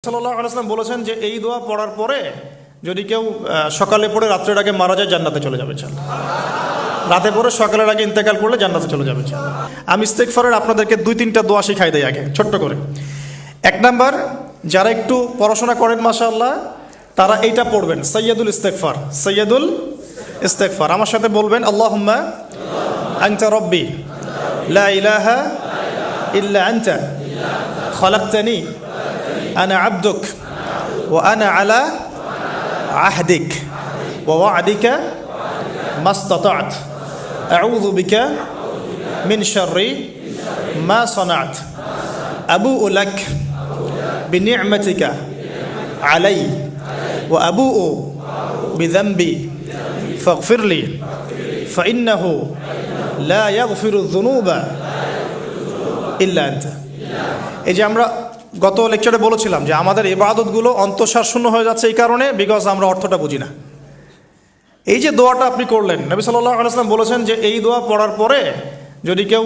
সাল্লাল্লাহু আলাইহি ওয়াসাল্লাম বলেছেন যে এই দোয়া পড়ার পরে যদি কেউ সকালে পড়ে রাত্রের আগে মারা যায় জান্নাতে চলে যাবে। রাতে পড়ে সকালের আগে ইন্তেকাল করলে জান্নাতে চলে যাবে। আমি ইস্তেগফারের আপনাদেরকে 2-3টা দোয়া শিখাই দেই আগে ছোট্ট করে। 1 নাম্বার, যারা একটু পড়াশোনা করেন মাশাআল্লাহ তারা এইটা পড়বেন, সাইয়্যিদুল ইস্তেগফার। সাইয়্যিদুল ইস্তেগফার আমার সাথে বলবেন, আল্লাহুম্মা আনতা রাব্বি লা ইলাহা ইল্লা আনতা খালাকতানি আনা আবদুক ওয়া আনা আলা আহদিক ওয়া ওয়া'দিকা মাস্তাতা'ত আউযু বিকা মিন শাররি মা সানা'ত আবু'ু লাক বিনি'মাতিকা আলাই ওয়া আবু'ু বিযানবি ফাগফিরলি ফাইন্নাহু লা ইয়াগফিরু যুনুবা ইল্লা আনতা। এই যে আমরা গত লেকচারে বলেছিলাম যে আমাদের ইবাদতগুলো অন্তঃসার শূন্য হয়ে যাচ্ছে এই কারণে, বিকজ আমরা অর্থটা বুঝি না। এই যে দোয়াটা আপনি করলেন, নবী সাল্লাল্লাহু আলাইহি ওয়াসাল্লাম বলেছেন যে এই দোয়া পড়ার পরে যদি কেউ